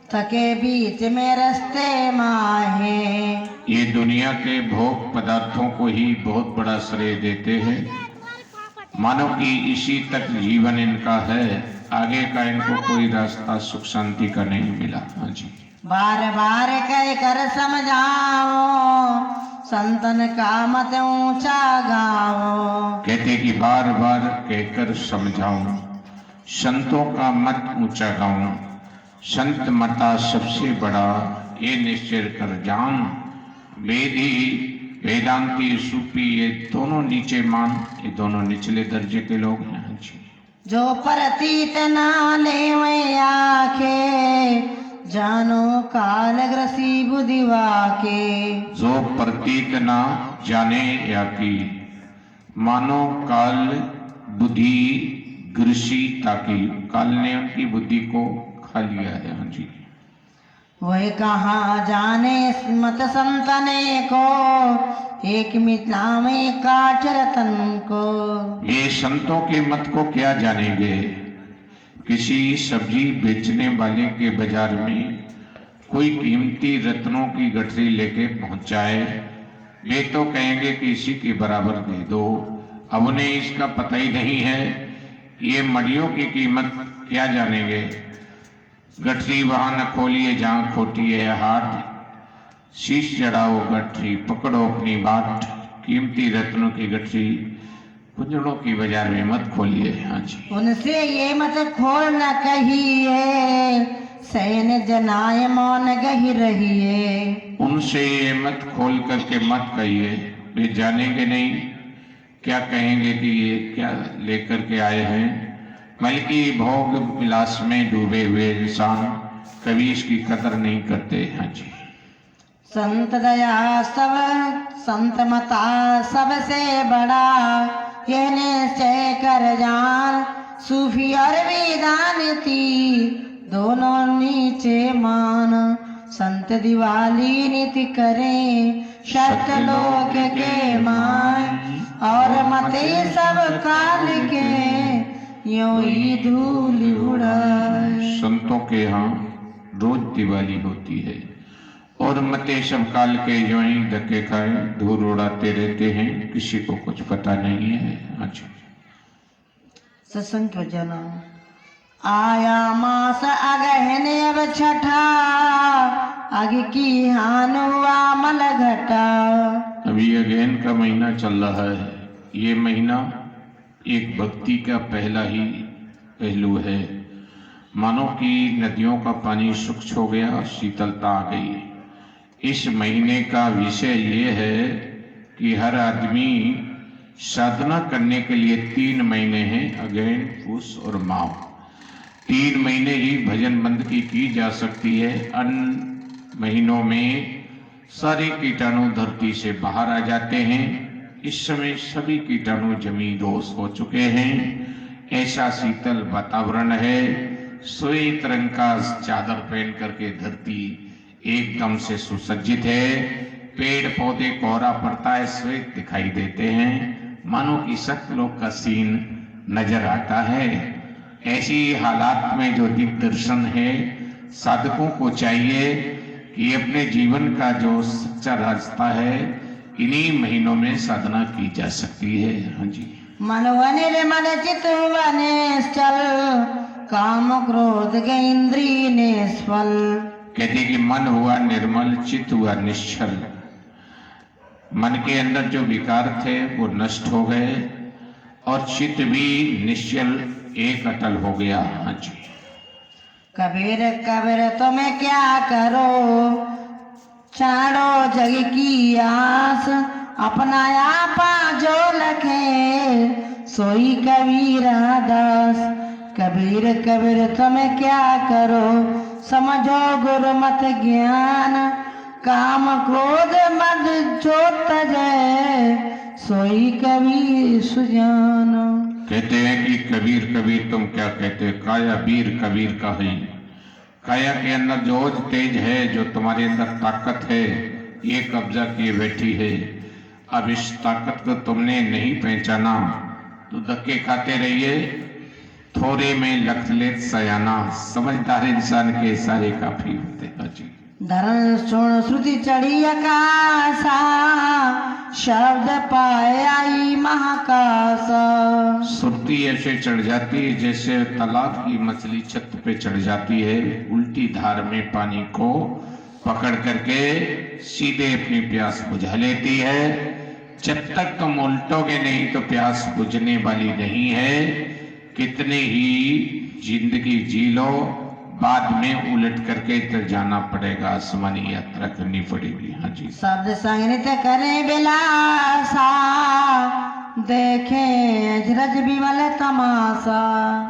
थके बीच में रास्ते माहे। ये दुनिया के भोग पदार्थों को ही बहुत बड़ा श्रेय देते हैं, मानो कि इसी तक जीवन इनका है, आगे का इनको कोई रास्ता सुख शांति का नहीं मिला। हाँ जी। बार बार कह कर समझाओ, संतन का मत ऊंचा गाओ। कहते कि बार बार कहकर समझाऊं, संतों का मत ऊंचा गाऊं, संत मता सबसे बड़ा ये निश्चय कर जान। वेदी वेदांती सूफी ये दोनों नीचे मान, ये दोनों निचले दर्जे के लोग हैं। हाँ जी। जो प्रतीत ना ले आखे, जानो काल ग्रसी बुधिवा के। जो प्रतीत ना जाने या की, मानो काल बुद्धि ग्रसी ताकि, काल ने उनकी बुद्धि को खा लिया है। हाँ जी। वह कहाँ जाने मत संतने को, एक मिथा में काट रतन को। ये संतों के मत को क्या जानेंगे। किसी सब्जी बेचने वाले के बाजार में कोई कीमती रत्नों की गठरी लेके पहुंचाए, वे तो कहेंगे कि इसी के बराबर दे दो। अब उन्हें इसका पता ही नहीं है, ये मड़ियों की कीमत क्या जानेंगे। गठरी वहां न खोलिए जहां खोटी है हाट, शीश चढ़ाओ गठरी पकड़ो अपनी बाट। कीमती रत्नों की गठरी कुंजड़ों की बाजार में मत खोलिए। हाँ जी। उनसे ये मत खोल न कहिए, सैन जनाय मौन गही रहिए। उनसे ये मत खोल करके मत कहिए, वे जानेंगे नहीं, क्या कहेंगे कि ये क्या लेकर के आए हैं। बल्कि भोग विलास में डूबे हुए इंसान कभी इसकी कदर नहीं करते। हाँ जी। संत दया सब संत मता सबसे बड़ा, यह निश्चय कर जान। सूफी और वेदांती दोनों नीचे मान। संत दिवाली नित्य करें, सत्यलोक के मान। और मते सब काल के, यूं ही धूल उड़ाए। संतों के यहाँ रोज दिवाली होती है और मते सब काल के जो ही धक्के खाए धूल उड़ाते रहते हैं, किसी को कुछ पता नहीं है। अच्छा। सत्संग को जना आया मास अगहन अब छठा, आगे की हान हुआ मल घटा। अभी अगहन का महीना चल रहा है। ये महीना एक भक्ति का पहला ही पहलू है। मानो कि नदियों का पानी सूख हो गया, शीतलता आ गई। इस महीने का विषय ये है कि हर आदमी साधना करने के लिए 3 महीने हैं, अगहन पूस और माघ। 3 महीने ही भजन बंद की जा सकती है। अन्य महीनों में सारे कीटाणु धरती से बाहर आ जाते हैं। इस समय सभी कीटाणु जमीन दोष हो चुके हैं। ऐसा शीतल वातावरण है, श्वेत रंग का चादर पहन करके धरती एकदम से सुसज्जित है। पेड़ पौधे कोहरा पड़ता है, श्वेत दिखाई देते हैं, मानो कि सत्यलोक का सीन नजर आता है। ऐसी हालात में जो दिग्दर्शन है, साधकों को चाहिए कि अपने जीवन का जो सच्चा रास्ता है, इन्हीं महीनों में साधना की जा सकती है। हाँ जी। मन मन चित हुआ निश्चल, काम क्रोध के इंद्रिय निष्फल। कहते कि मन हुआ निर्मल, चित्त हुआ निश्चल। मन के अंदर जो विकार थे वो नष्ट हो गए और चित्त भी निश्चल एक अटल हो गया। हाँ जी। कबीर कबीर तुम्हें क्या करो, छाड़ो जग की आस। अपना आपा जो लखे, सोई कबीरा दास। कबीर कबीर तुम्हें क्या करो, समझो गुरु मत ज्ञान। काम क्रोध मद जो तजय, सोई कबीर सुजान। कहते हैं कि कबीर कबीर तुम क्या कहते, काया वीर कबीर का है। काया के अंदर जो तेज है, जो तुम्हारे अंदर ताकत है, ये कब्जा किए बैठी है। अब इस ताकत को तुमने नहीं पहचाना तो धक्के खाते रहिए, थोड़े में लख लेत सयाना, समझदार इंसान के इशारे काफी होते हैं जी। धरण सुन श्रुति चढ़ी आकाशा, शब्द पाए आई महाकाश। श्रुति ऐसे चढ़ जाती है जैसे तालाब की मछली छत पे चढ़ जाती है, उल्टी धार में पानी को पकड़ करके सीधे अपनी प्यास बुझा लेती है। जब तक तुम उल्टोगे नहीं तो प्यास बुझने वाली नहीं है। कितने ही जिंदगी जी लो, बाद में उलट करके इधर जाना पड़ेगा, आसमानी यात्रा करनी पड़ेगी। हाँ जी। शब्द संग नृत्य करे बिलासा, देखे अजरज विमल तमाशा।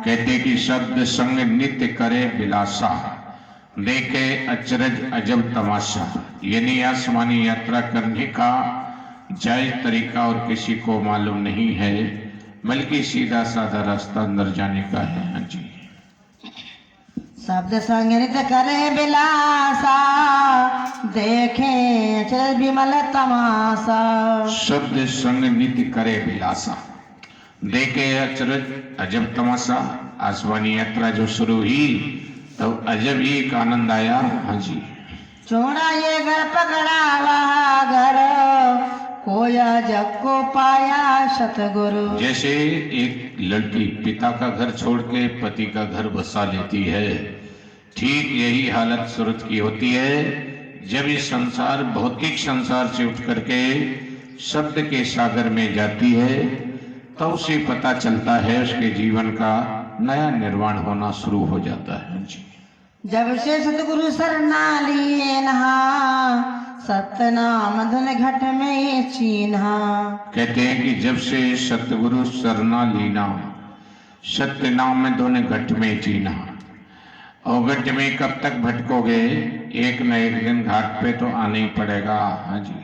कहते कि शब्द संग नित्य करे बिलासा, देखे अचरज अजब तमाशा। यानी आसमानी यात्रा करने का जायज तरीका और किसी को मालूम नहीं है, बल्कि सीधा साधा रास्ता अंदर जाने का है। हाँ जी। शब्द संग नृत्य करे बिलासा, देखे अचरज विमल तमाशा। शब्द संग नित्य करे बिलासा, देखे अचरज अजब तमाशा। आसमानी यात्रा जो शुरू हुई तो अजब ही एक आनंद आया। हाँ जी। छोड़ा ये घर पकड़ा वहा घर, खोया जग को पाया सतगुरु। जैसे एक लड़की पिता का घर छोड़ के पति का घर बसा लेती है, ठीक यही हालत सूरत की होती है। जब इस संसार भौतिक संसार से उठ करके शब्द के सागर में जाती है तो उसे पता चलता है उसके जीवन का नया निर्माण होना शुरू हो जाता है जी। जब से सतगुरु सरना लिए नहा, सतनाम धुन घट में चीन्हा। कहते हैं कि जब से सतगुरु सरना लीना, सत्य नाम धुन घट में चीना। और घट में कब तक भटकोगे, एक न एक दिन घाट पे तो आना ही पड़ेगा। हाँ जी।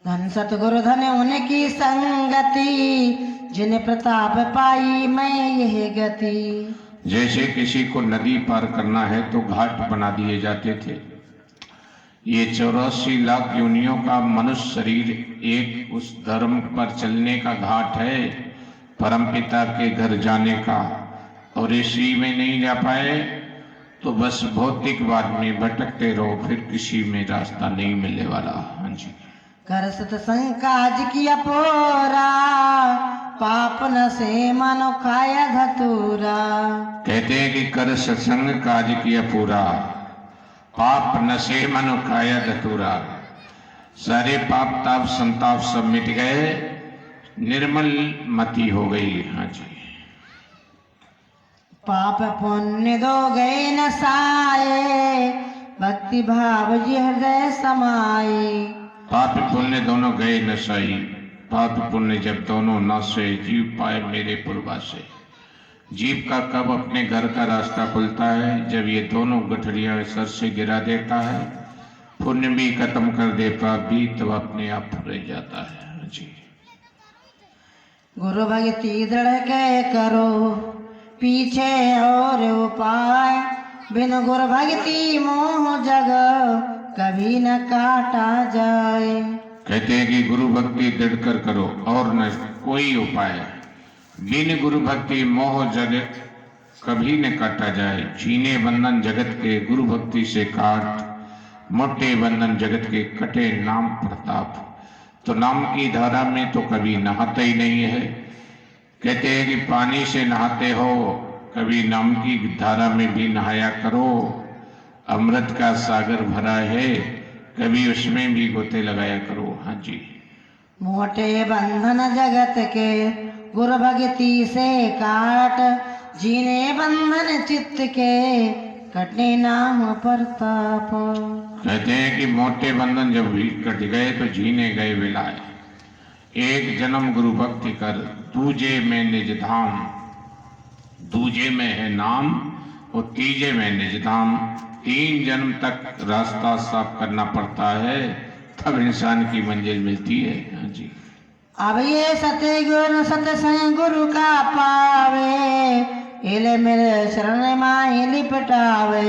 धन सतगुरु धन उनकी संगति, जिन्हें प्रताप पाई मैं यह गति। जैसे किसी को नदी पार करना है तो घाट बना दिए जाते थे। ये 84 लाख योनियों का मनुष्य शरीर एक उस धर्म पर चलने का घाट है, परमपिता के घर जाने का। और इसी में नहीं जा पाए तो बस भौतिकवाद में भटकते रहो, फिर किसी में रास्ता नहीं मिलने वाला। हाँ जी। कर सतसंग काज किया पोरा, पाप न से मानो खाया धतूरा। कहते हैं कि कर सत्संग काज किया पूरा, पाप न से मानो खाया धतूरा। सारे पाप ताप संताप सब मिट गए, निर्मल मति हो गई। हाँ जी। पाप पुण्य दो गए न साए, भक्ति भाव जी हृदय समाए। पाप पुण्य दोनों गए नशाई, पाप पुण्य जब दोनों नशे जीव पाए मेरे पूर्वा से। जीव का कब अपने घर का रास्ता खुलता है, जब ये दोनों गठरियां सर से गिरा देता है, पुण्य भी खत्म कर दे पाप भी, तब अपने आप रह जाता है जी। गुरु भक्ति दृढ़ के करो, पीछे और उपाय। बिन गुरु भक्ति मोह जग, कभी न काटा जाए। कहते हैं कि गुरु भक्ति दृढ़ कर करो और न कोई उपाय। बिन गुरु भक्ति मोह जगत कभी न काटा जाए। छीने बंधन जगत के गुरु भक्ति से काट, मोटे बंधन जगत के कटे नाम प्रताप। तो नाम की धारा में तो कभी नहाते ही नहीं है। कहते हैं कि पानी से नहाते हो, कभी नाम की धारा में भी नहाया करो। अमृत का सागर भरा है, कभी उसमें भी गोते लगाया करो। हाँ जी। मोटे बंधन जगत के गुरु भक्ति से काट, जीने बंधन चित्त के कटे नाम प्रताप। कहते हैं कि मोटे बंधन जब भी कट गए तो जीने गए विलाय। एक जन्म गुरु भक्ति कर, दूजे में निज धाम। दूजे में है नाम और तीजे में निज धाम। 3 जन्म तक रास्ता साफ करना पड़ता है, तब इंसान की मंजिल मिलती है। हाँ जी। अब ये सतगुरु सतसंग गुरु का पावे, इले मेरे शरण माए लिपटावे।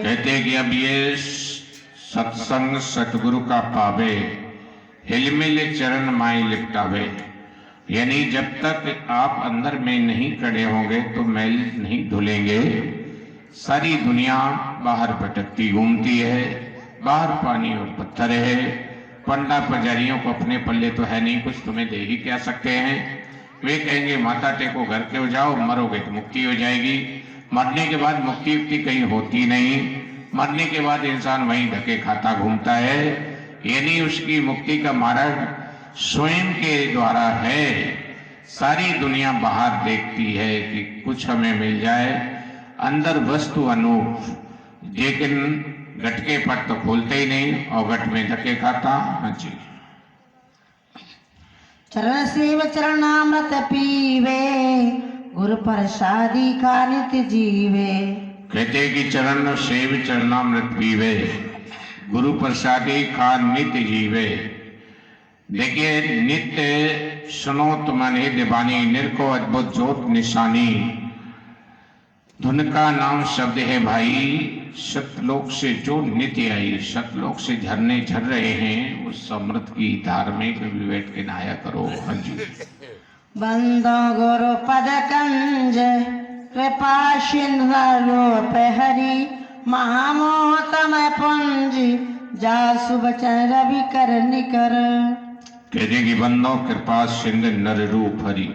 कहते हैं कि अब ये सत्संग सतगुरु का पावे, हिल मिले चरण माई लिपटावे। यानी जब तक आप अंदर में नहीं खड़े होंगे तो मैल नहीं धुलेंगे। सारी दुनिया बाहर भटकती घूमती है, बाहर पानी और पत्थर है। पंडा पुजारियों को अपने पल्ले तो है नहीं, कुछ तुम्हें दे ही क्या सकते हैं। वे कहेंगे माथा टेको, घर के हो जाओ, मरोगे तो मुक्ति हो जाएगी। मरने के बाद मुक्ति उक्ति कहीं होती नहीं। मरने के बाद इंसान वहीं धक्के खाता घूमता है। यानी उसकी मुक्ति का मार्ग स्वयं के द्वारा है। सारी दुनिया बाहर देखती है कि कुछ हमें मिल जाए, अंदर वस्तु अनूप, लेकिन गटके पट तो खोलते ही नहीं और गट में धक्के खाता। हाँ जी। चरण सेव चरणामृत पीवे, गुरु प्रसादी का नित्य जीवे। कहते कि चरण सेव चरणामृत पीवे, गुरु प्रसादी का नित्य जीवे। देखिए, नित्य सुनो तुम्हारे दिवानी, निरखो अद्भुत ज्योत निशानी। धुन का नाम शब्द है भाई, सतलोक से जो नित्य आई, सतलोक से झरने झर रहे हैं, उस अमृत की धार में कभी बैठ के नहाया करो। हाँ जी। बंदो गुरु पद कंज, कृपा सिंधु हरि। महामोहतम पुंज, जासु बचन रवि कर निकर। कहते कि बंदो कृपा सिंधु नर रूप हरि,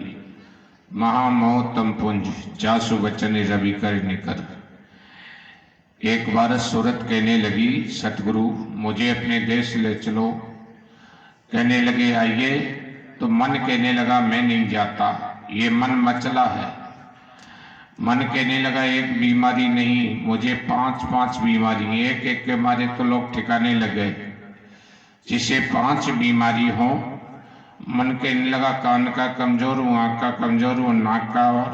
महामोहतम पुंज, जासु बचन रवि कर निकर। एक बार सूरत कहने लगी, सतगुरु मुझे अपने देश ले चलो। कहने लगे आइए, तो मन कहने लगा मैं नहीं जाता, ये मन मचला है। मन कहने लगा एक बीमारी नहीं, मुझे 5-5 बीमारी, एक एक के मारे तो लोग ठिकाने लगे। जिसे 5 बीमारी हो। मन कहने लगा कान का कमजोर हूँ, आँख का कमजोर हूँ, नाक का और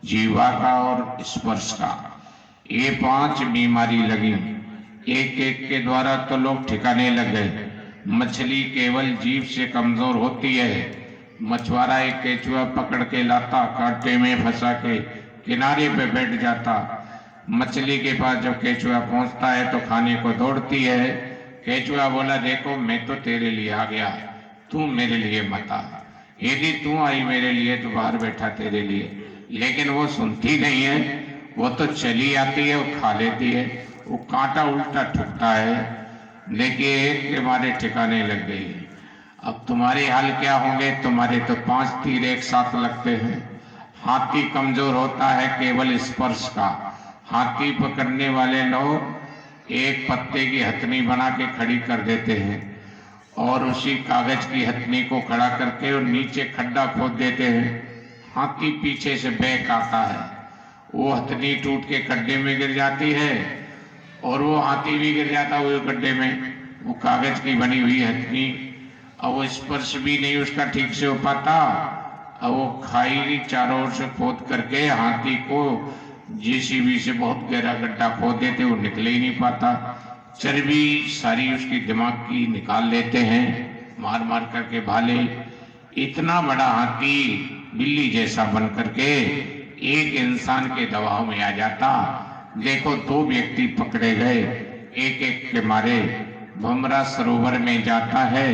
जीवा का और स्पर्श का, ये 5 बीमारी लगी। एक एक के द्वारा तो लोग ठिकाने लग गए। मछली केवल जीव से कमजोर होती है। मछुआरा एक केचुआ पकड़ के लाता, कांटे में फंसा के किनारे पे बैठ जाता। मछली के पास जब केचुआ पहुंचता है तो खाने को दौड़ती है। केचुआ बोला देखो मैं तो तेरे लिए आ गया, तू मेरे लिए मत आ। यदि तू आई मेरे लिए तो बाहर बैठा तेरे लिए, लेकिन वो सुनती नहीं है। वो तो चली आती है, वो खा लेती है, वो कांटा उल्टा ठुकता है। देखिए एक के मारे ठिकाने लग गई। अब तुम्हारे हाल क्या होंगे। तुम्हारे तो 5 तीर एक साथ लगते हैं। हाथी कमजोर होता है केवल स्पर्श का। हाथी पकड़ने वाले लोग एक पत्ते की हथनी बना के खड़ी कर देते हैं और उसी कागज की हथनी को खड़ा करके और नीचे खड्डा खोद देते हैं। हाथी पीछे से बैक आता है, वो हथनी टूट के खड्डे में गिर जाती है और वो हाथी भी गिर जाता है वो गड्ढे में। वो कागज की बनी हुई हथनी, अब वो स्पर्श भी नहीं उसका ठीक से हो पाता। अब वो खाई चारों ओर से खोद करके हाथी को जेसीबी से बहुत गहरा गड्ढा खोद देते, वो निकले ही नहीं पाता। चर्बी सारी उसकी दिमाग की निकाल लेते हैं, मार मार करके भाले। इतना बड़ा हाथी बिल्ली जैसा बन करके एक इंसान के दबाव में आ जाता। देखो 2 व्यक्ति पकड़े गए, एक एक के मारे। भमरा सरोवर में जाता है,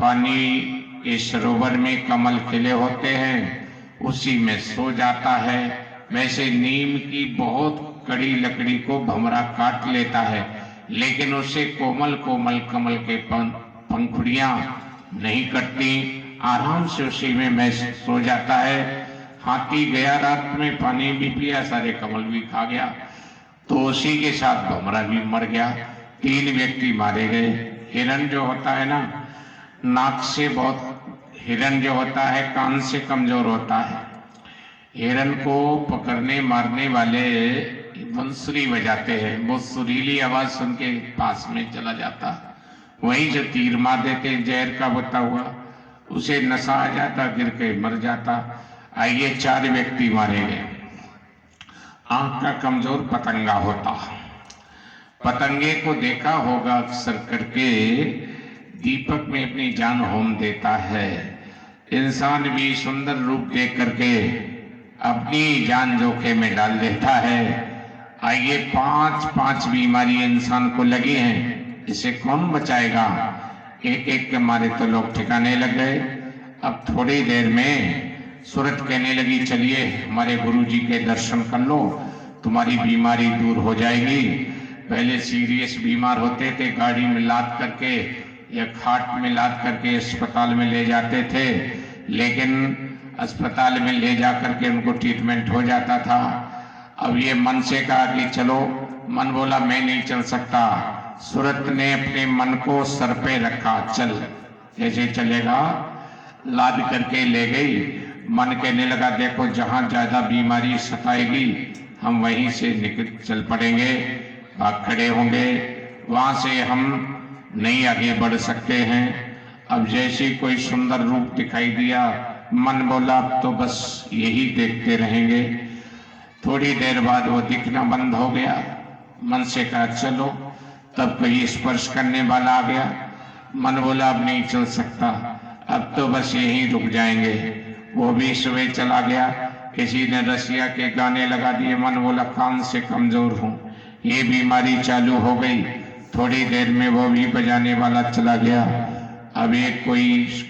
पानी के सरोवर में कमल खिले होते हैं, उसी में सो जाता है। वैसे नीम की बहुत कड़ी लकड़ी को भमरा काट लेता है, लेकिन उससे कोमल कोमल कमल के पंखुड़ियां नहीं कटती, आराम से उसी में सो जाता है। हाथी गया रात में, पानी भी पिया, सारे कमल भी खा गया, तो उसी के साथ भमरा भी मर गया। 3 व्यक्ति मारे गए। हिरण जो होता है ना, नाक से बहुत, हिरण जो होता है कान से कमजोर होता है। हिरण को पकड़ने मारने वाले बंसुरी बजाते हैं, वो सुरीली आवाज सुन के पास में चला जाता, वहीं से तीर मार देते, जहर का बता हुआ, उसे नशा आ जाता, गिर के मर जाता। आइए 4 व्यक्ति मारे गए। आंख का कमजोर पतंगा होता, पतंगे को देखा होगा अक्सर करके दीपक में अपनी जान होम देता है। इंसान भी सुंदर रूप देख करके अपनी जान जोखिम में डाल देता है। आइए 5-5 बीमारी इंसान को लगी हैं, इसे कौन बचाएगा। एक एक के मारे तो लोग ठिकाने लग गए। अब थोड़ी देर में सूरत कहने लगी, चलिए हमारे गुरुजी के दर्शन कर लो, तुम्हारी बीमारी दूर हो जाएगी। पहले सीरियस बीमार होते थे, गाड़ी में लाद करके या खाट में लाद करके अस्पताल में ले जाते थे, लेकिन अस्पताल में ले जा करके उनको ट्रीटमेंट हो जाता था। अब ये मन से कहा कि चलो, मन बोला मैं नहीं चल सकता। सूरत ने अपने मन को सर पे रखा, चल, कैसे चलेगा, लाद करके ले गई। मन कहने लगा, देखो जहां ज्यादा बीमारी सताएगी हम वहीं से निकल चल पड़ेंगे, भाग खड़े होंगे, वहां से हम नहीं आगे बढ़ सकते हैं। अब जैसे कोई सुंदर रूप दिखाई दिया, मन बोला अब तो बस यही देखते रहेंगे। थोड़ी देर बाद वो दिखना बंद हो गया। मन से कहा चलो, तब कोई स्पर्श करने वाला आ गया। मन बोला अब नहीं चल सकता, अब तो बस यहीं रुक जाएंगे। वो भी सुबह चला गया। किसी ने रसिया के गाने लगा दिए। मन बोला कान से कमजोर हूँ, ये बीमारी चालू हो गई। थोड़ी देर में वो भी बजाने वाला चला गया। अब एक कोई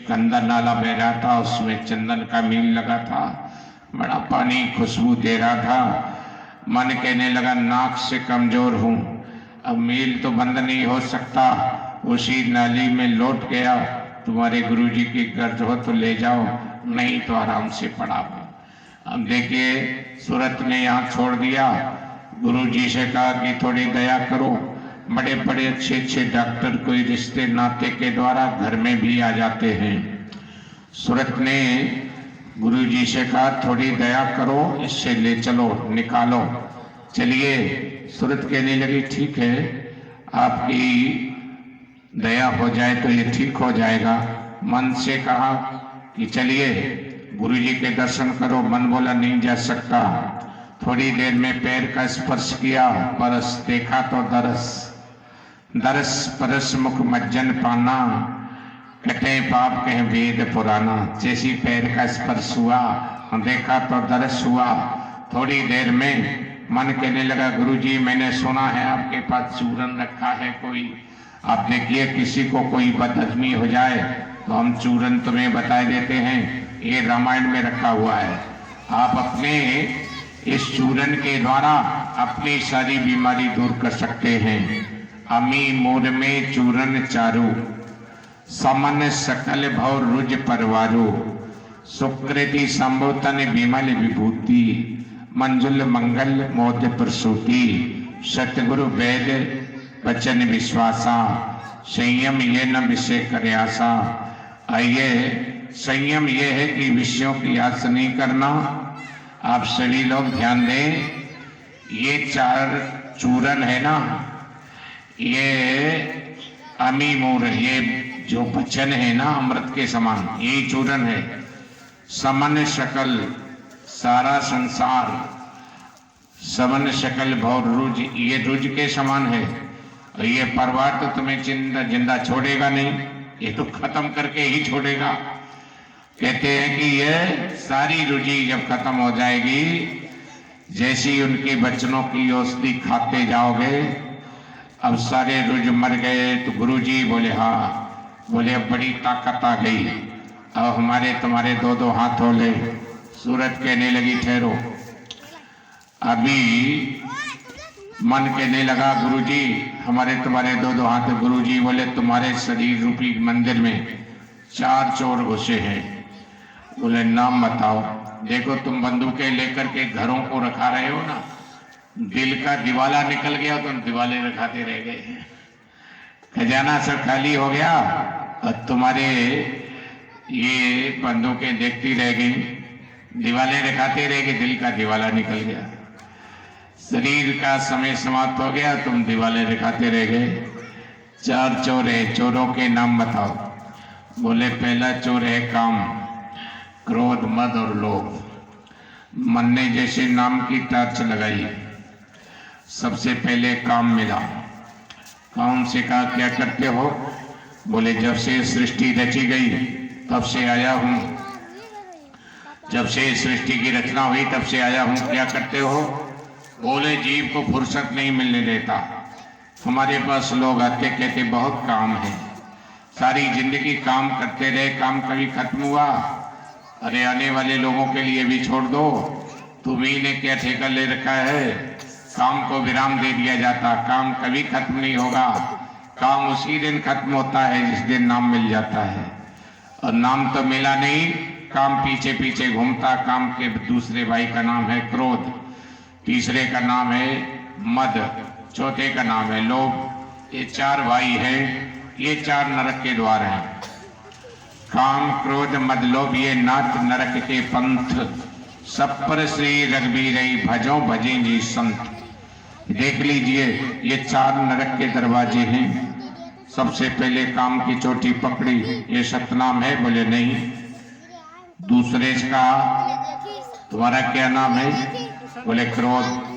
गंदा नाला बह रहा था, उसमें चंदन का मील लगा था, बड़ा पानी खुशबू दे रहा था। मन कहने लगा नाक से कमजोर हूँ, अब मील तो बंद नहीं हो सकता। उसी नाली में लौट गया। तुम्हारे गुरुजी की गर्ज हो तो ले जाओ, नहीं तो आराम से पड़ा हो। अब देखिए सूरत ने यहाँ छोड़ दिया। गुरुजी से कहा कि थोड़ी दया करो। बड़े बड़े अच्छे अच्छे डॉक्टर कोई रिश्ते नाते के द्वारा घर में भी आ जाते हैं। सूरत ने गुरुजी से कहा थोड़ी दया करो, इससे ले चलो, निकालो। चलिए, सूरत कहने लगी ठीक है, आपकी दया हो जाए तो ये ठीक हो जाएगा। मन से कहा कि चलिए गुरुजी के दर्शन करो। मन बोला नहीं जा सकता। थोड़ी देर में पैर का स्पर्श किया, परस देखा तो दरस, दरस परस मुख मज्जन पाना, कटे पाप कहे वेद पुराना। जैसी पैर का स्पर्श हुआ, देखा तो दरस हुआ। थोड़ी देर में मन कहने लगा गुरुजी मैंने सुना है आपके पास चूरन रखा है कोई, आप देखिए किसी को कोई बदहजमी हो जाए तो हम चूरन तुम्हें बता देते हैं, ये रामायण में रखा हुआ है। आप अपने इस चूरन के द्वारा अपनी सारी बीमारी दूर कर सकते हैं। अमी मोर में चूरन चारू, समन सकल भव रुज परवारू, सुकृति संबोतन विमल विभूति, मंजुल मंगल मोद प्रसूति, सतगुरु वेद वचन विश्वासा, संयम ये न विषय करे आशा। आइए, संयम ये है कि विषयों की आस नहीं करना। आप सभी लोग ध्यान दें, ये 4 चूरन है ना, ये अमी मूर, ये जो वचन है ना अमृत के समान, यही चूरन है। समन शकल, सारा संसार, समन शकल भव रुज, ये रुज के समान है। और ये परिवार तो तुम्हें जिंदा छोड़ेगा नहीं, ये तो खत्म करके ही छोड़ेगा। कहते हैं कि ये सारी रुचि जब खत्म हो जाएगी, जैसी उनके बच्चों की औषधि खाते जाओगे, अब सारे रुज मर गए तो गुरुजी बोले हाँ, बोले अब बड़ी ताकत आ गई, अब हमारे तुम्हारे 2-2 हाथ हो ले। सूरत कहने लगी ठहरो। अभी मन कहने लगा गुरुजी हमारे तुम्हारे 2-2 हाथ। गुरुजी बोले तुम्हारे शरीर रूपी मंदिर में 4 चोर घुसे हैं। बोले नाम बताओ। देखो तुम बंदूकें लेकर के घरों को रखा रहे हो ना, दिल का दिवाला निकल गया तो दिवाले रखाते रह गए, खजाना सब खाली हो गया और तुम्हारे ये बंदूकें देखती रह गई, दिवाले रखाते रह गए, दिल का दिवाला निकल गया। शरीर का समय समाप्त हो गया, तुम दिवाले रखाते रह गए। 4 चोर है, चोरों के नाम बताओ। बोले पहला चोर है काम, क्रोध, मद और लोभ। मन ने जैसे नाम की टॉर्च लगाई, सबसे पहले काम मिला। काम से कहा क्या करते हो? बोले जब से सृष्टि रची गई तब से आया हूं, जब से सृष्टि की रचना हुई तब से आया हूं। क्या करते हो? बोले जीव को फुर्सत नहीं मिलने देता। हमारे पास लोग आते कहते बहुत काम है, सारी जिंदगी काम करते रहे, काम कभी खत्म हुआ? अरे आने वाले लोगों के लिए भी छोड़ दो, तुम्ही ने क्या ठेका ले रखा है? काम को विराम दे दिया जाता, काम कभी खत्म नहीं होगा। काम उसी दिन खत्म होता है जिस दिन नाम मिल जाता है, और नाम तो मिला नहीं, काम पीछे पीछे घूमता। काम के दूसरे भाई का नाम है क्रोध, तीसरे का नाम है मद, चौथे का नाम है लोभ। ये चार भाई हैं, ये चार नरक के द्वार हैं। काम क्रोध मद लोभ ये नाथ नरक के पंथ, सब पर श्री रघुबीरई भजो भजें जी संत। देख लीजिए, ये चार नरक के दरवाजे हैं। सबसे पहले काम की चोटी पकड़ी, ये सतनाम है? बोले नहीं। दूसरे का तुम्हारा क्या नाम है? बोले क्रोध।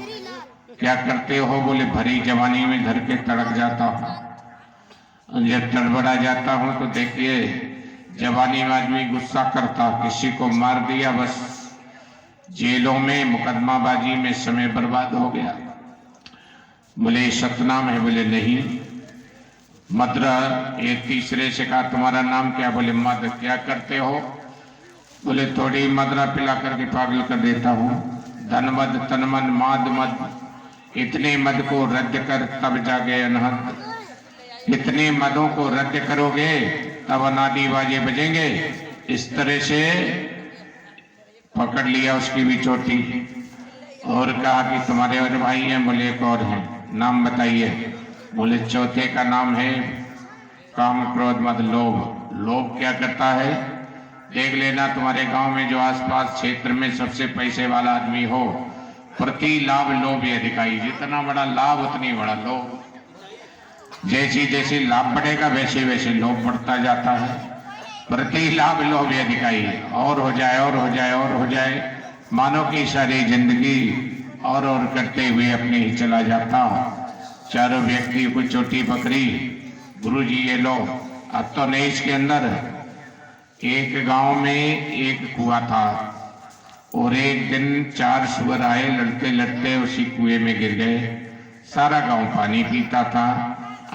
क्या करते हो? बोले भरी जवानी में घर के तड़क जाता हूँ, जब तड़बड़ा जाता हूँ तो देखिए जवानी में आदमी गुस्सा करता, किसी को मार दिया, बस जेलों में मुकदमाबाजी में समय बर्बाद हो गया। बोले सतनाम है? बोले नहीं। मद्रा, एक तीसरे से कहा तुम्हारा नाम क्या? बोले मद। क्या करते हो? बोले थोड़ी मदरा पिला करके पागल कर देता हूँ। धनमद तनमन माद मद, इतने मद को रद्द कर तब जागे अनहद। इतने मदों को रद्द करोगे तब अनादि बाजे बजेंगे। इस तरह से पकड़ लिया उसकी भी चोटी और कहा कि तुम्हारे और भाई हैं? बोले एक और है, नाम बताइए। बोले चौथे का नाम है काम क्रोध मद लोभ। लोभ क्या करता है? देख लेना तुम्हारे गांव में जो आसपास क्षेत्र में सबसे पैसे वाला आदमी हो, प्रति लाभ लोभ ये दिखाई। जितना बड़ा लाभ उतनी बड़ा लोभ। जैसी जैसी लाभ बढ़ेगा वैसे वैसे लोभ बढ़ता जाता है। प्रति लाभ लोभ ये दिखाई, और हो जाए और हो जाए और हो जाए, मानो की सारी जिंदगी और करते हुए अपने ही चला जाता। चारों व्यक्ति को चोटी पकड़ी, गुरुजी ये लो। अब तो नहीं, इसके अंदर एक गांव में एक कुआं था और एक दिन चार सुअर आए, लड़ते लड़ते उसी कुएं में गिर गए। सारा गांव पानी पीता था।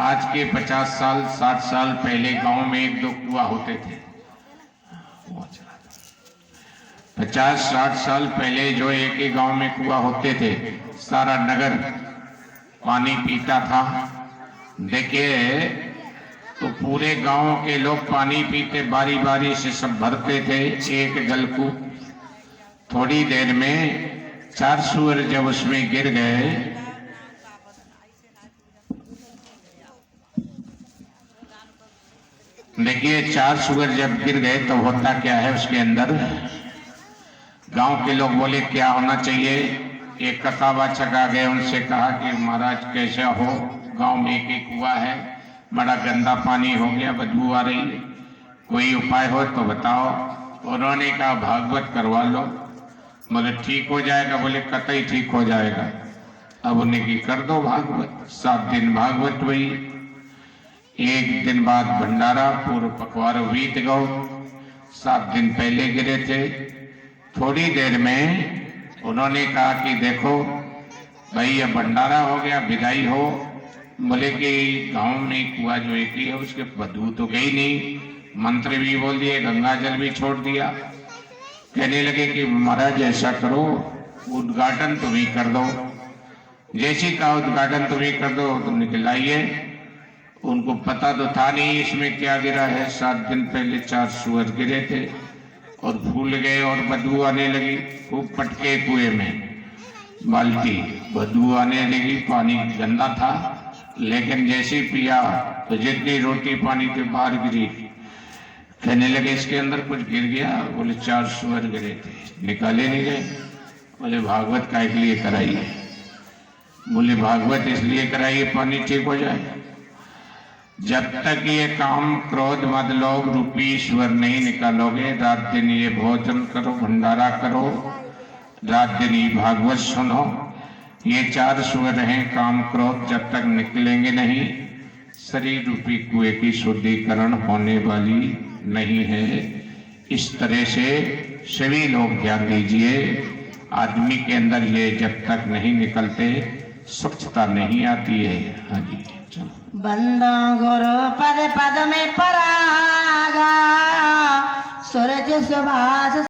आज के 50 साल 60 साल पहले गांव में एक दो कुआं होते थे। 50-60 साल पहले जो एक ही गांव में कुआं होते थे, सारा नगर पानी पीता था। देखिए तो पूरे गांव के लोग पानी पीते, बारी बारी से सब भरते थे एक गल को। थोड़ी देर में 4 सुअर जब उसमें गिर गए, देखिए 4 सुअर जब गिर गए तो होता क्या है उसके अंदर। गांव के लोग बोले क्या होना चाहिए। एक कसाबाचक आ गए, उनसे कहा कि महाराज कैसे हो, गांव में एक ही कुआं है, बड़ा गंदा पानी हो गया, बदबू आ रही है, कोई उपाय हो तो बताओ। उन्होंने कहा भागवत करवा लो। बोले ठीक हो जाएगा? बोले कतई ठीक हो जाएगा। अब उन्हें की कर दो भागवत। 7 दिन भागवत हुई। एक दिन बाद भंडारा, पूर्व पखवार बीत गौ। 7 दिन पहले गिरे थे। थोड़ी देर में उन्होंने कहा कि देखो भाई ये भंडारा हो गया, विदाई हो। बोले कि गांव में कुआं जो एक ही है उसके बदबू तो गई नहीं, मंत्र भी बोल दिए, गंगा जल भी छोड़ दिया। कहने लगे कि महाराज ऐसा करो, उद्घाटन तुम ही कर दो। जैसी का उद्घाटन तुम ही कर दो तो निकलाइए। उनको पता तो था नहीं इसमें क्या गिरा है। 7 दिन पहले 4 सुअर गिरे थे और फूल गए और बदबू आने लगी। खूब पटके कुएं में बाल्टी, बदबू आने लगी। पानी गंदा था, लेकिन जैसे पिया तो जितनी रोटी पानी के बाहर गिरी। कहने लगे इसके अंदर कुछ गिर गया। बोले 4 सुअर गिरे थे, निकाले नहीं गए। बोले भागवत काहे के लिए कराइए? बोले भागवत इसलिए कराइए पानी ठीक हो जाए। जब तक ये काम क्रोध मद लोभ रूपी ईश्वर नहीं निकालोगे, रात दिन ये भोजन करो, भंडारा करो, रात दिन ये भागवत सुनो। ये 4 सुअर हैं काम क्रोध, जब तक निकलेंगे नहीं, शरीर रूपी कुएं की शुद्धिकरण होने वाली नहीं है। इस तरह से सभी लोग ध्यान दीजिए, आदमी के अंदर ये जब तक नहीं निकलते स्वच्छता नहीं आती है। हाँ जी। चलो बंदो गुरु पद पद में परागा सूरज सुभाष